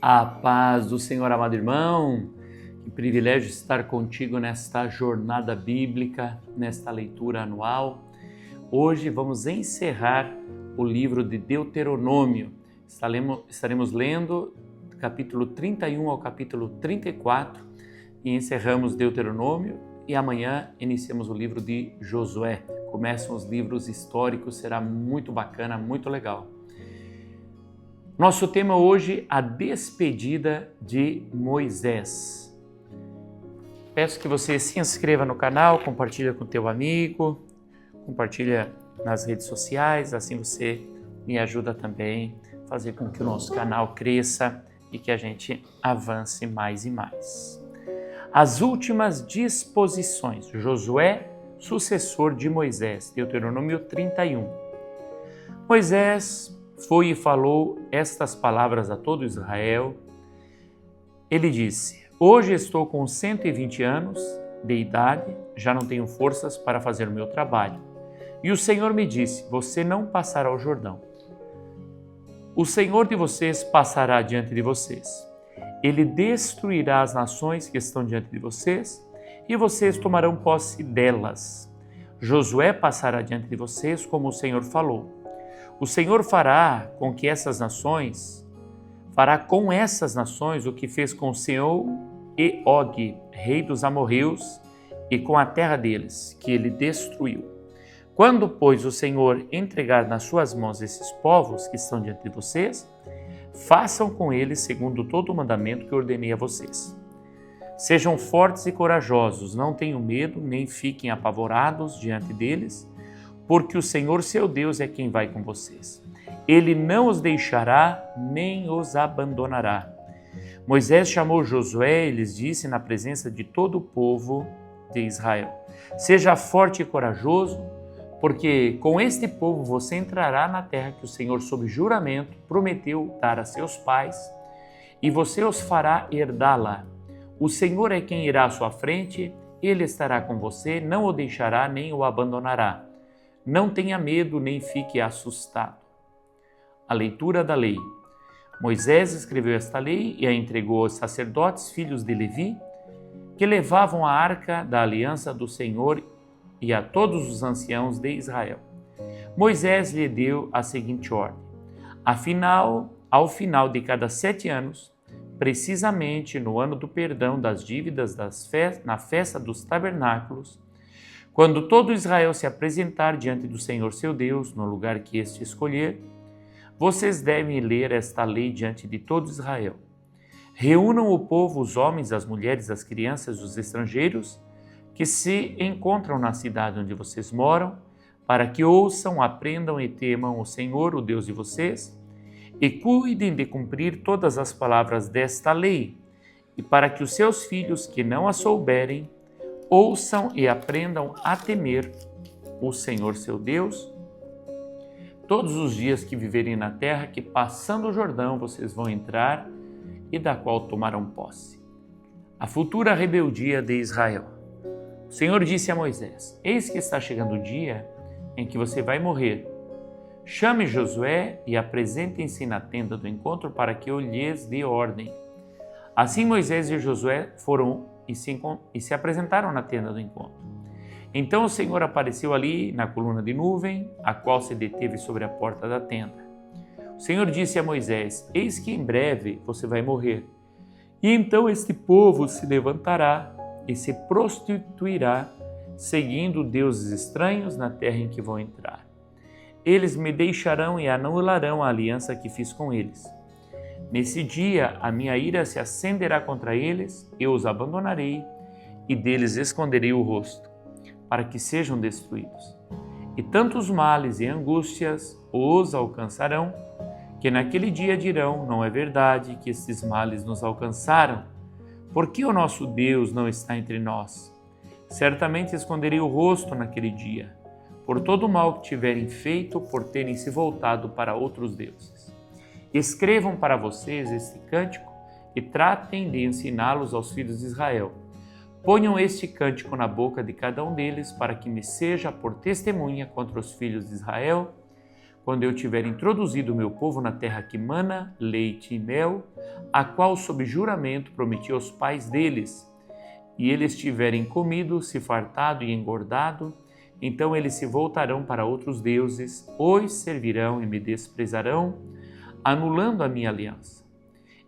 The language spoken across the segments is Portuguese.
A paz do Senhor, amado irmão, que privilégio estar contigo nesta jornada bíblica, nesta leitura anual. Hoje vamos encerrar o livro de Deuteronômio. Estaremos lendo capítulo 31 ao capítulo 34 e encerramos Deuteronômio e amanhã iniciamos o livro de Josué. Começam os livros históricos, será muito bacana, muito legal. Nosso tema hoje, a despedida de Moisés. Peço que você se inscreva no canal, compartilha com teu amigo, compartilha nas redes sociais, assim você me ajuda também a fazer com que o nosso canal cresça e que a gente avance mais e mais. As últimas disposições, Josué, sucessor de Moisés, Deuteronômio 31. Moisés foi e falou estas palavras a todo Israel. Ele disse: hoje estou com 120 anos de idade, já não tenho forças para fazer o meu trabalho. E o Senhor me disse: você não passará o Jordão. O Senhor de vocês passará diante de vocês. Ele destruirá as nações que estão diante de vocês e vocês tomarão posse delas. Josué passará diante de vocês como o Senhor falou. O Senhor fará com essas nações o que fez com Sihon e Og, rei dos amorreus, e com a terra deles, que ele destruiu. Quando, pois, o Senhor entregar nas suas mãos esses povos que estão diante de vocês, façam com eles segundo todo o mandamento que ordenei a vocês. Sejam fortes e corajosos, não tenham medo, nem fiquem apavorados diante deles, porque o Senhor seu Deus é quem vai com vocês. Ele não os deixará, nem os abandonará. Moisés chamou Josué e lhes disse na presença de todo o povo de Israel: seja forte e corajoso, porque com este povo você entrará na terra que o Senhor, sob juramento, prometeu dar a seus pais, e você os fará herdá-la. O Senhor é quem irá à sua frente, ele estará com você, não o deixará, nem o abandonará. Não tenha medo, nem fique assustado. A leitura da lei. Moisés escreveu esta lei e a entregou aos sacerdotes, filhos de Levi, que levavam a arca da aliança do Senhor, e a todos os anciãos de Israel. Moisés lhe deu a seguinte ordem: ao final de cada 7 anos, precisamente no ano do perdão das dívidas na festa dos tabernáculos, quando todo Israel se apresentar diante do Senhor seu Deus, no lugar que este escolher, vocês devem ler esta lei diante de todo Israel. Reúnam o povo, os homens, as mulheres, as crianças, os estrangeiros, que se encontram na cidade onde vocês moram, para que ouçam, aprendam e temam o Senhor, o Deus de vocês, e cuidem de cumprir todas as palavras desta lei, e para que os seus filhos que não a souberem, ouçam e aprendam a temer o Senhor seu Deus todos os dias que viverem na terra que, passando o Jordão, vocês vão entrar e da qual tomarão posse. A futura rebeldia de Israel. O Senhor disse a Moisés: eis que está chegando o dia em que você vai morrer. Chame Josué e apresentem-se na tenda do encontro para que eu lhes dê ordem. Assim Moisés e Josué foram e se apresentaram na tenda do encontro. Então o Senhor apareceu ali na coluna de nuvem, a qual se deteve sobre a porta da tenda. O Senhor disse a Moisés: eis que em breve você vai morrer. E então este povo se levantará e se prostituirá, seguindo deuses estranhos na terra em que vão entrar. Eles me deixarão e anularão a aliança que fiz com eles. Nesse dia, a minha ira se acenderá contra eles, eu os abandonarei e deles esconderei o rosto, para que sejam destruídos. E tantos males e angústias os alcançarão, que naquele dia dirão: não é verdade que estes males nos alcançaram? Por que o nosso Deus não está entre nós? Certamente esconderei o rosto naquele dia, por todo o mal que tiverem feito, por terem se voltado para outros deuses. Escrevam para vocês este cântico e tratem de ensiná-los aos filhos de Israel. Ponham este cântico na boca de cada um deles, para que me seja por testemunha contra os filhos de Israel, quando eu tiver introduzido o meu povo na terra que mana leite e mel, a qual sob juramento prometi aos pais deles, e eles tiverem comido, se fartado e engordado, então eles se voltarão para outros deuses, os servirão e me desprezarão, anulando a minha aliança.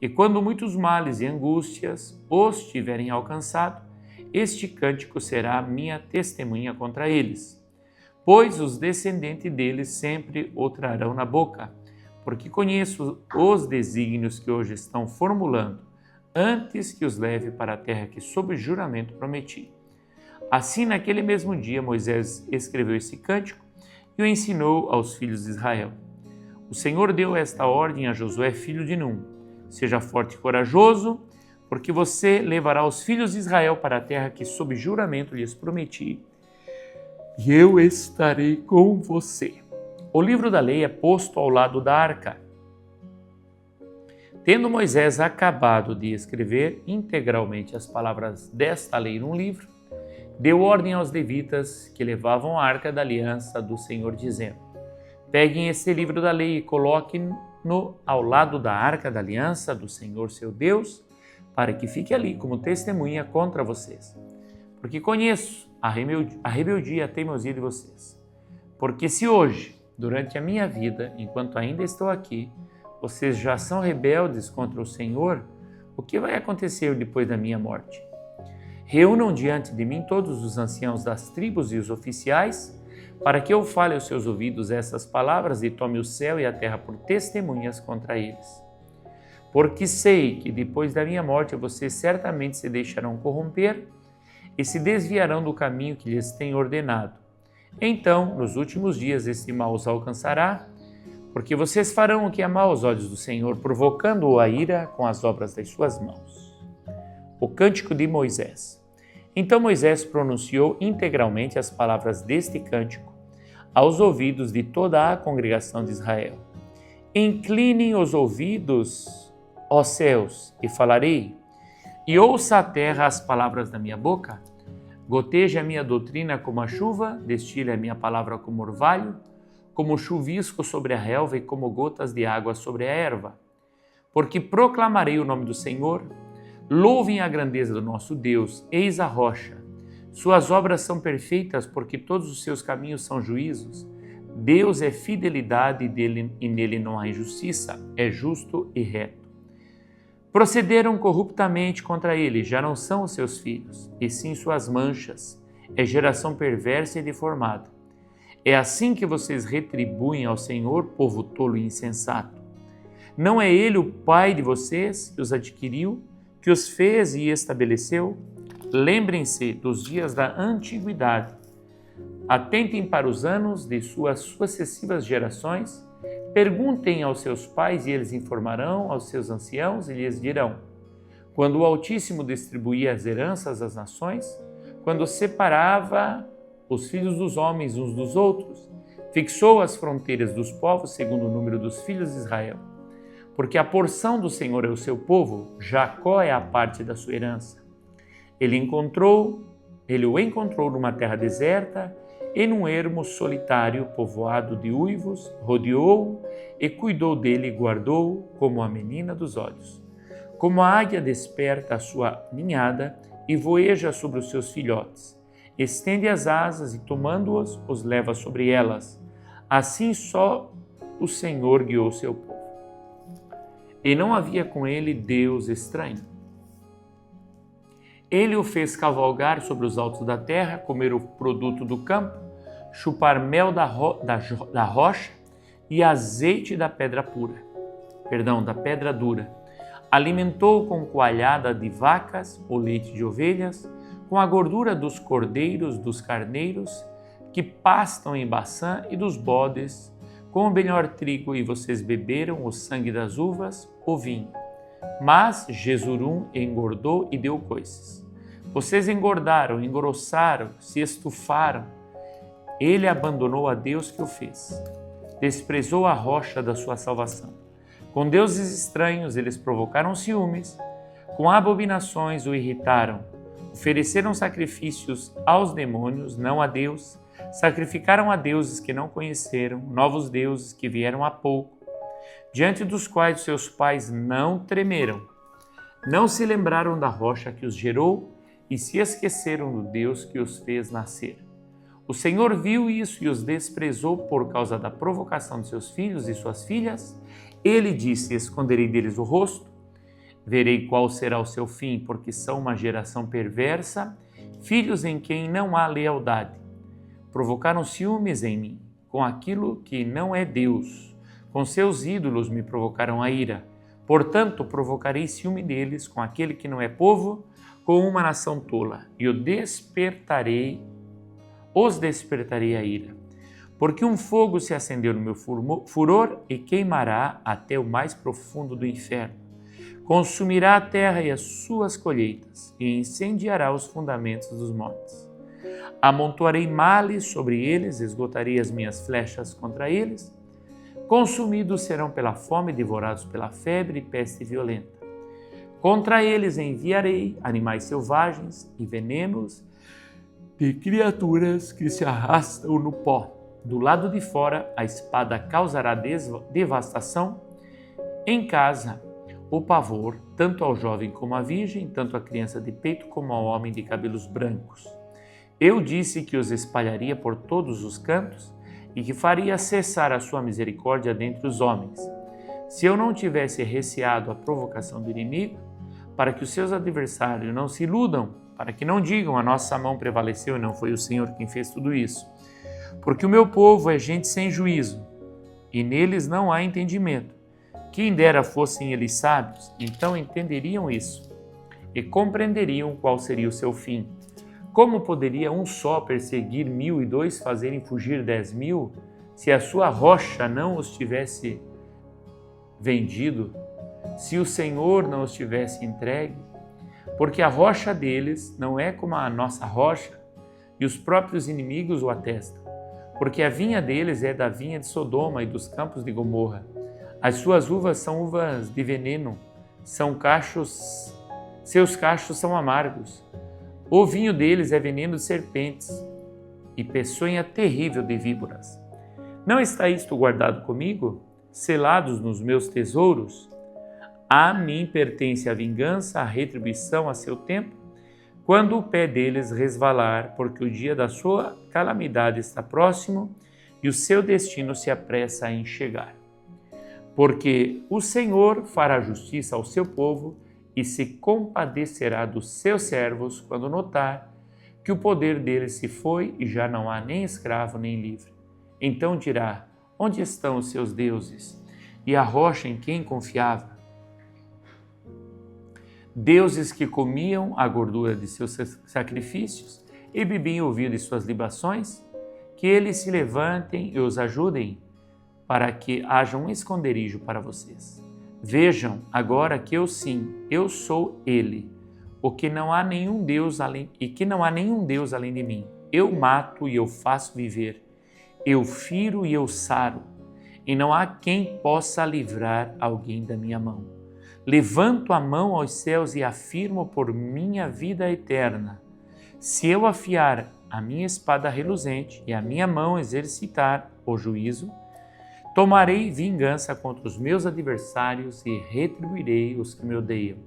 E quando muitos males e angústias os tiverem alcançado, este cântico será minha testemunha contra eles. Pois os descendentes deles sempre o trarão na boca, porque conheço os desígnios que hoje estão formulando, antes que os leve para a terra que sob juramento prometi. Assim, naquele mesmo dia, Moisés escreveu esse cântico e o ensinou aos filhos de Israel. O Senhor deu esta ordem a Josué, filho de Num: seja forte e corajoso, porque você levará os filhos de Israel para a terra que sob juramento lhes prometi, e eu estarei com você. O livro da lei é posto ao lado da arca. Tendo Moisés acabado de escrever integralmente as palavras desta lei num livro, deu ordem aos levitas que levavam a arca da aliança do Senhor, dizendo: peguem esse livro da lei e coloquem-no ao lado da arca da aliança do Senhor seu Deus, para que fique ali como testemunha contra vocês. Porque conheço a rebeldia e a teimosia de vocês. Porque se hoje, durante a minha vida, enquanto ainda estou aqui, vocês já são rebeldes contra o Senhor, o que vai acontecer depois da minha morte? Reúnam diante de mim todos os anciãos das tribos e os oficiais, para que eu fale aos seus ouvidos essas palavras e tome o céu e a terra por testemunhas contra eles. Porque sei que depois da minha morte vocês certamente se deixarão corromper e se desviarão do caminho que lhes tenho ordenado. Então, nos últimos dias, esse mal os alcançará, porque vocês farão o que é mal aos olhos do Senhor, provocando-o a ira com as obras das suas mãos. O Cântico de Moisés. Então Moisés pronunciou integralmente as palavras deste cântico aos ouvidos de toda a congregação de Israel. Inclinem os ouvidos, ó céus, e falarei, e ouça a terra as palavras da minha boca. Goteje a minha doutrina como a chuva, destile a minha palavra como orvalho, como chuvisco sobre a relva e como gotas de água sobre a erva. Porque proclamarei o nome do Senhor, louvem a grandeza do nosso Deus, eis a rocha. Suas obras são perfeitas, porque todos os seus caminhos são juízos. Deus é fidelidade e nele não há injustiça, é justo e reto. Procederam corruptamente contra ele, já não são os seus filhos, e sim suas manchas, é geração perversa e deformada. É assim que vocês retribuem ao Senhor, povo tolo e insensato. Não é ele o Pai de vocês que os adquiriu, que os fez e estabeleceu? Lembrem-se dos dias da antiguidade. Atentem para os anos de suas sucessivas gerações. Perguntem aos seus pais e eles informarão aos seus anciãos e lhes dirão: quando o Altíssimo distribuía as heranças às nações, quando separava os filhos dos homens uns dos outros, fixou as fronteiras dos povos segundo o número dos filhos de Israel. Porque a porção do Senhor é o seu povo, Jacó é a parte da sua herança. Ele o encontrou numa terra deserta e num ermo solitário povoado de uivos, rodeou-o e cuidou dele e guardou-o como a menina dos olhos. Como a águia desperta a sua ninhada e voeja sobre os seus filhotes, estende as asas e tomando-os, os leva sobre elas. Assim só o Senhor guiou seu povo. E não havia com ele Deus estranho. Ele o fez cavalgar sobre os altos da terra, comer o produto do campo, chupar mel da rocha e azeite da pedra dura. Alimentou com coalhada de vacas, o leite de ovelhas, com a gordura dos cordeiros, dos carneiros, que pastam em Baçã e dos bodes, com o melhor trigo, e vocês beberam o sangue das uvas, o vinho. Mas Jesurum engordou e deu coices. Vocês engordaram, engrossaram, se estufaram. Ele abandonou a Deus que o fez. Desprezou a rocha da sua salvação. Com deuses estranhos eles provocaram ciúmes, com abominações o irritaram. Ofereceram sacrifícios aos demônios, não a Deus. Sacrificaram a deuses que não conheceram, novos deuses que vieram há pouco, diante dos quais seus pais não tremeram. Não se lembraram da rocha que os gerou e se esqueceram do Deus que os fez nascer. O Senhor viu isso e os desprezou por causa da provocação de seus filhos e suas filhas. Ele disse: esconderei deles o rosto, verei qual será o seu fim, porque são uma geração perversa, filhos em quem não há lealdade. Provocaram ciúmes em mim, com aquilo que não é Deus. Com seus ídolos me provocaram a ira. Portanto, provocarei ciúme deles com aquele que não é povo, com uma nação tola, e os despertarei a ira. Porque um fogo se acendeu no meu furor e queimará até o mais profundo do inferno. Consumirá a terra e as suas colheitas, e incendiará os fundamentos dos montes. Amontoarei males sobre eles, esgotarei as minhas flechas contra eles. Consumidos serão pela fome, devorados pela febre e peste violenta. Contra eles enviarei animais selvagens e venenos de criaturas que se arrastam no pó. Do lado de fora, a espada causará devastação. Em casa, o pavor, tanto ao jovem como à virgem, tanto à criança de peito como ao homem de cabelos brancos. Eu disse que os espalharia por todos os cantos e que faria cessar a sua misericórdia dentre os homens. Se eu não tivesse receado a provocação do inimigo, para que os seus adversários não se iludam, para que não digam: a nossa mão prevaleceu e não foi o Senhor quem fez tudo isso. Porque o meu povo é gente sem juízo, e neles não há entendimento. Quem dera fossem eles sábios, então entenderiam isso, e compreenderiam qual seria o seu fim. Como poderia um só perseguir 1.000 e 2 fazerem fugir 10.000, se a sua rocha não os tivesse vendido, se o Senhor não os tivesse entregue? Porque a rocha deles não é como a nossa rocha, e os próprios inimigos o atestam. Porque a vinha deles é da vinha de Sodoma e dos campos de Gomorra. As suas uvas são uvas de veneno, seus cachos são amargos. O vinho deles é veneno de serpentes e peçonha terrível de víboras. Não está isto guardado comigo, selados nos meus tesouros? A mim pertence a vingança, a retribuição a seu tempo, quando o pé deles resvalar, porque o dia da sua calamidade está próximo e o seu destino se apressa em chegar. Porque o Senhor fará justiça ao seu povo e se compadecerá dos seus servos quando notar que o poder deles se foi e já não há nem escravo nem livre. Então dirá: onde estão os seus deuses e a rocha em quem confiava? Deuses que comiam a gordura de seus sacrifícios e bebiam o vinho de suas libações? Que eles se levantem e os ajudem, para que haja um esconderijo para vocês. Vejam agora que eu sou Ele, o que não há nenhum Deus além de mim. Eu mato e eu faço viver, eu firo e eu saro, e não há quem possa livrar alguém da minha mão. Levanto a mão aos céus e afirmo por minha vida eterna: se eu afiar a minha espada reluzente e a minha mão exercitar o juízo, tomarei vingança contra os meus adversários e retribuirei os que me odeiam.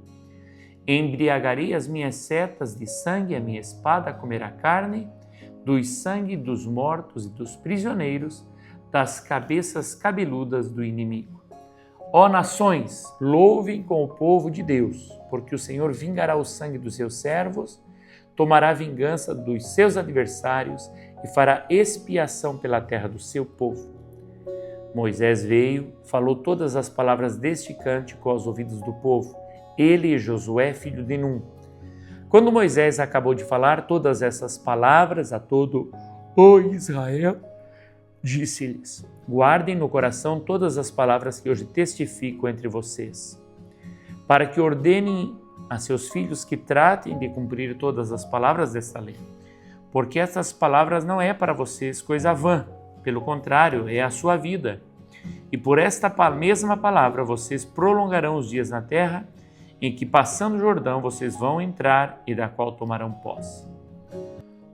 Embriagarei as minhas setas de sangue, a minha espada comerá carne, do sangue dos mortos e dos prisioneiros, das cabeças cabeludas do inimigo. Ó nações, louvem com o povo de Deus, porque o Senhor vingará o sangue dos seus servos, tomará vingança dos seus adversários e fará expiação pela terra do seu povo. Moisés veio, falou todas as palavras deste cântico aos ouvidos do povo, ele e Josué, filho de Num. Quando Moisés acabou de falar todas essas palavras a todo o Israel, disse-lhes: guardem no coração todas as palavras que hoje testifico entre vocês, para que ordenem a seus filhos que tratem de cumprir todas as palavras desta lei. Porque essas palavras não é para vocês coisa vã, pelo contrário, é a sua vida. E por esta mesma palavra vocês prolongarão os dias na terra em que, passando o Jordão, vocês vão entrar e da qual tomarão posse.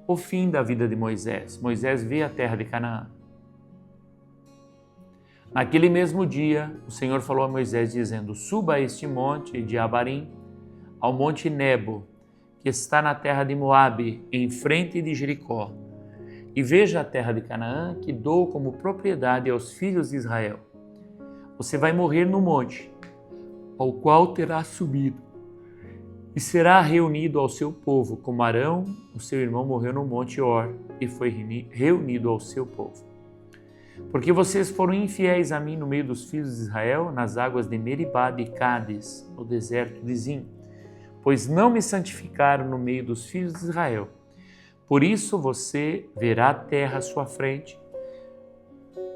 o fim da vida de Moisés. Moisés vê a terra de Canaã. Naquele mesmo dia, o Senhor falou a Moisés dizendo: suba a este monte de Abarim, ao monte Nebo, que está na terra de Moabe, em frente de Jericó, e veja a terra de Canaã, que dou como propriedade aos filhos de Israel. Você vai morrer no monte, ao qual terá subido, e será reunido ao seu povo, como Arão, o seu irmão, morreu no monte Hor, e foi reunido ao seu povo. Porque vocês foram infiéis a mim no meio dos filhos de Israel, nas águas de Meribá e Cádiz, no deserto de Zim, pois não me santificaram no meio dos filhos de Israel. Por isso você verá a terra à sua frente,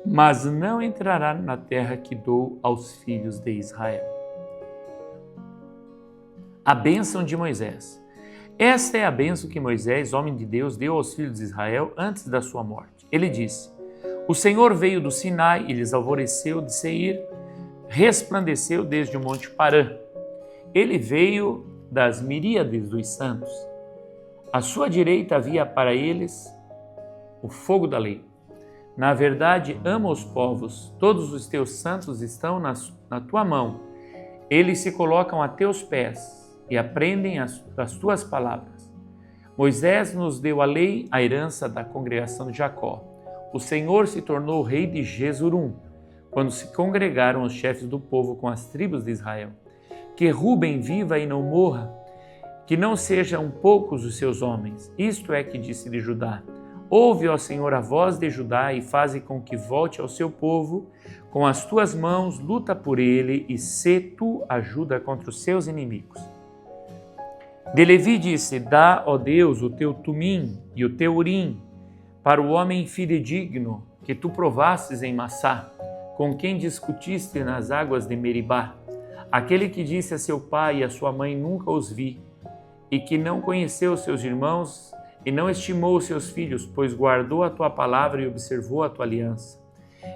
mas não entrará na terra que dou aos filhos de Israel. A bênção de Moisés. Esta é a bênção que Moisés, homem de Deus, deu aos filhos de Israel antes da sua morte. Ele disse: o Senhor veio do Sinai e lhes alvoreceu de Seir, resplandeceu desde o monte Parã. Ele veio das miríades dos santos. À sua direita havia para eles o fogo da lei. Na verdade, ama os povos, todos os teus santos estão na tua mão. Eles se colocam a teus pés e aprendem as tuas palavras. Moisés nos deu a lei, a herança da congregação de Jacó. O Senhor se tornou rei de Jesurum, quando se congregaram os chefes do povo com as tribos de Israel. Que Ruben viva e não morra, que não sejam poucos os seus homens. Isto é que disse de Judá: ouve, ó Senhor, a voz de Judá e faze com que volte ao seu povo. Com as tuas mãos luta por ele e sê tu ajuda contra os seus inimigos. De Levi disse: dá, ó Deus, o teu tumim e o teu urim para o homem fidedigno que tu provastes em Massá, com quem discutiste nas águas de Meribá, aquele que disse a seu pai e a sua mãe: nunca os vi, e que não conheceu seus irmãos e não estimou seus filhos, pois guardou a tua palavra e observou a tua aliança.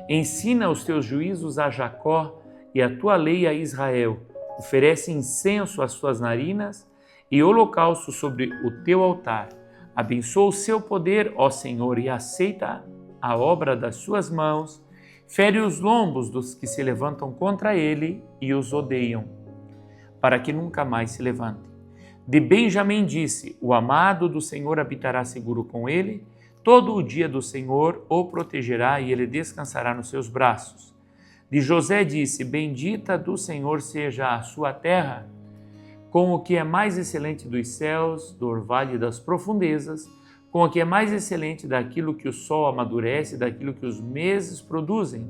Ensina os teus juízos a Jacó e a tua lei a Israel. Oferece incenso às tuas narinas e holocausto sobre o teu altar. Abençoa o seu poder, ó Senhor, e aceita a obra das suas mãos. Fere os lombos dos que se levantam contra ele e os odeiam, para que nunca mais se levantem. De Benjamim disse: o amado do Senhor habitará seguro com ele. Todo o dia do Senhor o protegerá e ele descansará nos seus braços. De José disse: bendita do Senhor seja a sua terra, com o que é mais excelente dos céus, do orvalho e das profundezas, com o que é mais excelente daquilo que o sol amadurece, daquilo que os meses produzem,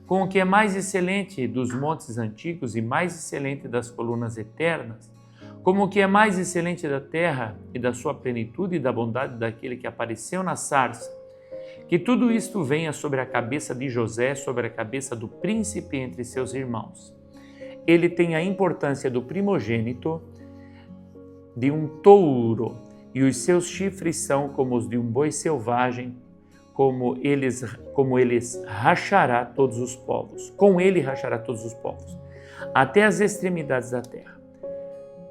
com o que é mais excelente dos montes antigos e mais excelente das colunas eternas, como o que é mais excelente da terra e da sua plenitude e da bondade daquele que apareceu na sarça. Que tudo isto venha sobre a cabeça de José, sobre a cabeça do príncipe entre seus irmãos. Ele tem a importância do primogênito de um touro, e os seus chifres são como os de um boi selvagem, como eles rachará todos os povos. Com ele rachará todos os povos, até as extremidades da terra.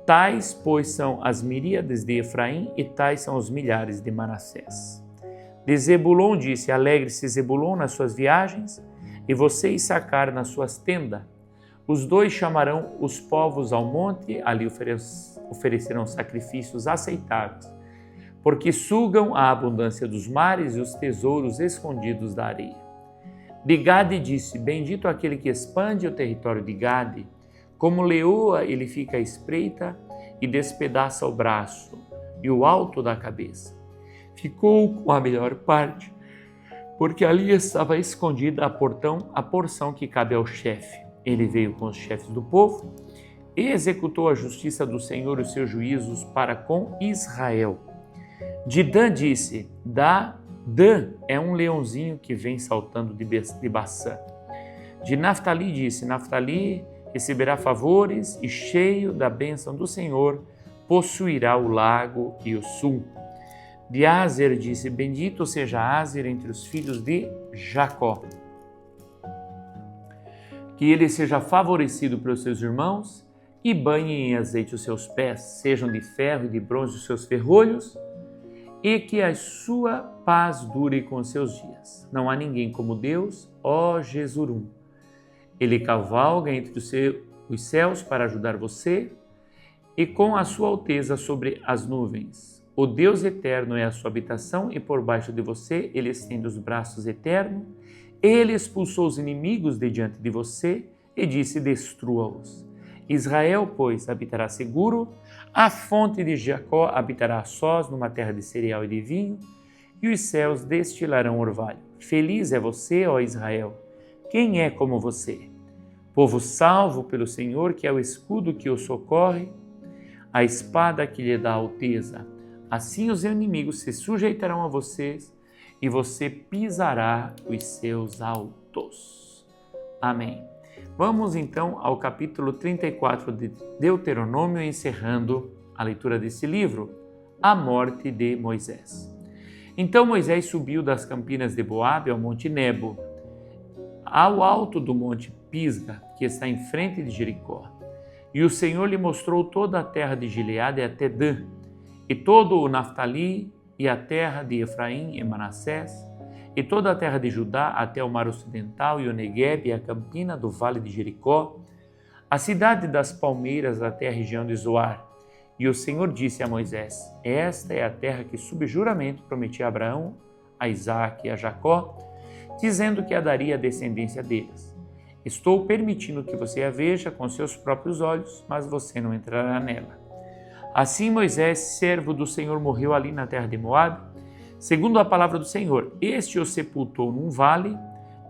Tais, pois, são as miríades de Efraim, e tais são os milhares de Manassés. De Zebulon disse: alegre-se Zebulon nas suas viagens, e você Issacar nas suas tendas. Os dois chamarão os povos ao monte, ali oferecerão sacrifícios aceitáveis, porque sugam a abundância dos mares e os tesouros escondidos da areia. De Gade disse: bendito aquele que expande o território de Gade, como leoa ele fica à espreita e despedaça o braço e o alto da cabeça. Ficou com a melhor parte, porque ali estava escondida a porção que cabe ao chefe. Ele veio com os chefes do povo e executou a justiça do Senhor e os seus juízos para com Israel. De Dan disse: Dan é um leãozinho que vem saltando de Baçã. De Naftali disse: Naftali receberá favores e, cheio da bênção do Senhor, possuirá o lago e o sul. De Aser disse: bendito seja Aser entre os filhos de Jacó. Que ele seja favorecido pelos seus irmãos e banhe em azeite os seus pés, sejam de ferro e de bronze os seus ferrolhos, e que a sua paz dure com seus dias. Não há ninguém como Deus, ó Jesurum. Ele cavalga entre os céus para ajudar você e com a sua alteza sobre as nuvens. O Deus eterno é a sua habitação e por baixo de você ele estende os braços eternos. Ele expulsou os inimigos de diante de você e disse: destrua-os. Israel, pois, habitará seguro, a fonte de Jacó habitará a sós numa terra de cereal e de vinho, e os céus destilarão orvalho. Feliz é você, ó Israel! Quem é como você? Povo salvo pelo Senhor, que é o escudo que o socorre, a espada que lhe dá alteza. Assim os inimigos se sujeitarão a vocês, e você pisará os seus altos. Amém. Vamos então ao capítulo 34 de Deuteronômio, encerrando a leitura desse livro, a morte de Moisés. Então Moisés subiu das campinas de Moabe ao monte Nebo, ao alto do monte Pisga, que está em frente de Jericó. E o Senhor lhe mostrou toda a terra de Gileade até Dan, e todo o Naftali, e a terra de Efraim e Manassés, e toda a terra de Judá até o mar ocidental e o Neguebe e a campina do vale de Jericó, a cidade das palmeiras até a região de Zoar. E o Senhor disse a Moisés: esta é a terra que sob juramento prometi a Abraão, a Isaque e a Jacó, dizendo que a daria a descendência deles. Estou permitindo que você a veja com seus próprios olhos, mas você não entrará nela. Assim Moisés, servo do Senhor, morreu ali na terra de Moabe, segundo a palavra do Senhor. Este o sepultou num vale,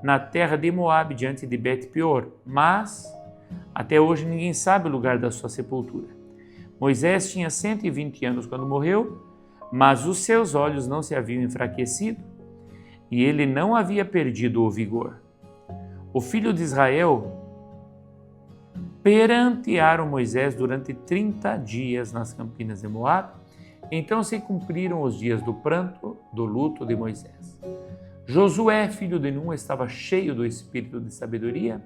na terra de Moabe, diante de Bet-peor, mas até hoje ninguém sabe o lugar da sua sepultura. Moisés tinha 120 anos quando morreu, mas os seus olhos não se haviam enfraquecido e ele não havia perdido o vigor. O filho de Israel perantearam Moisés durante 30 dias nas campinas de Moabe. Então se cumpriram os dias do pranto, do luto de Moisés. Josué, filho de Nun, estava cheio do espírito de sabedoria,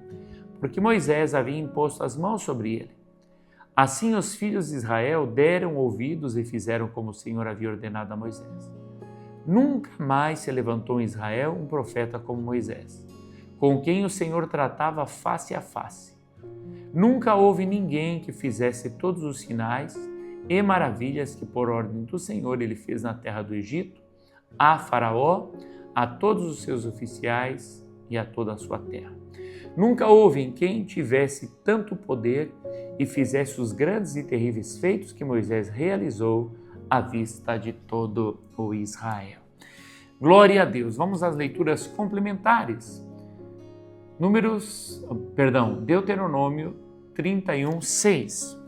porque Moisés havia imposto as mãos sobre ele. Assim os filhos de Israel deram ouvidos e fizeram como o Senhor havia ordenado a Moisés. Nunca mais se levantou em Israel um profeta como Moisés, com quem o Senhor tratava face a face. Nunca houve ninguém que fizesse todos os sinais e maravilhas que por ordem do Senhor ele fez na terra do Egito, a Faraó, a todos os seus oficiais e a toda a sua terra. Nunca houve em quem tivesse tanto poder e fizesse os grandes e terríveis feitos que Moisés realizou à vista de todo o Israel. Glória a Deus. Vamos às leituras complementares. Deuteronômio 31, 6.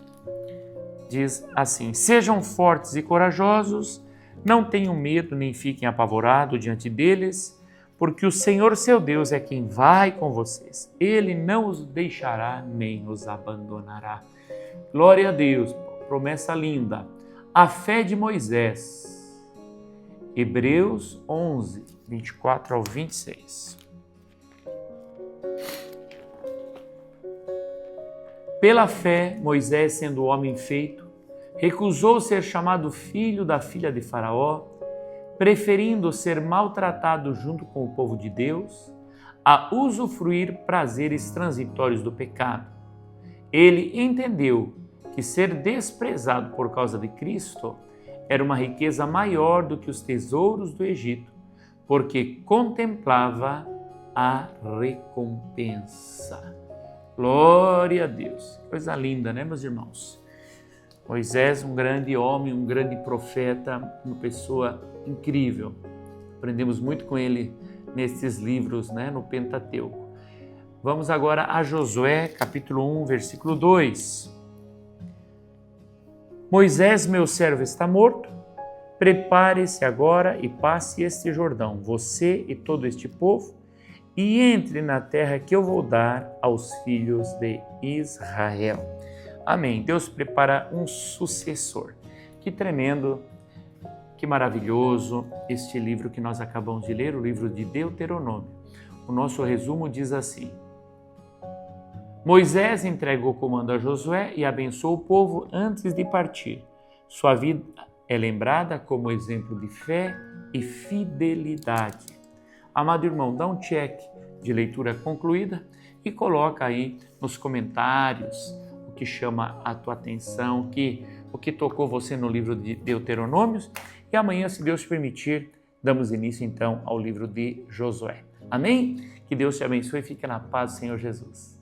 Diz assim: sejam fortes e corajosos, não tenham medo nem fiquem apavorados diante deles, porque o Senhor seu Deus é quem vai com vocês. Ele não os deixará nem os abandonará. Glória a Deus, promessa linda. A fé de Moisés. Hebreus 11, 24 ao 26. Pela fé, Moisés, sendo homem feito, recusou ser chamado filho da filha de Faraó, preferindo ser maltratado junto com o povo de Deus, a usufruir prazeres transitórios do pecado. Ele entendeu que ser desprezado por causa de Cristo era uma riqueza maior do que os tesouros do Egito, porque contemplava a recompensa. Glória a Deus. Coisa linda, né, meus irmãos? Moisés, um grande homem, um grande profeta, uma pessoa incrível. Aprendemos muito com ele nesses livros, né, no Pentateuco. Vamos agora a Josué, capítulo 1, versículo 2. Moisés, meu servo, está morto. Prepare-se agora e passe este Jordão, você e todo este povo, e entre na terra que eu vou dar aos filhos de Israel. Amém. Deus prepara um sucessor. Que tremendo, que maravilhoso este livro que nós acabamos de ler, o livro de Deuteronômio. O nosso resumo diz assim: Moisés entregou o comando a Josué e abençoou o povo antes de partir. Sua vida é lembrada como exemplo de fé e fidelidade. Amado irmão, dá um check de leitura concluída e coloca aí nos comentários o que chama a tua atenção, o que tocou você no livro de Deuteronômios. E amanhã, se Deus permitir, damos início então ao livro de Josué. Amém? Que Deus te abençoe e fique na paz do Senhor Jesus.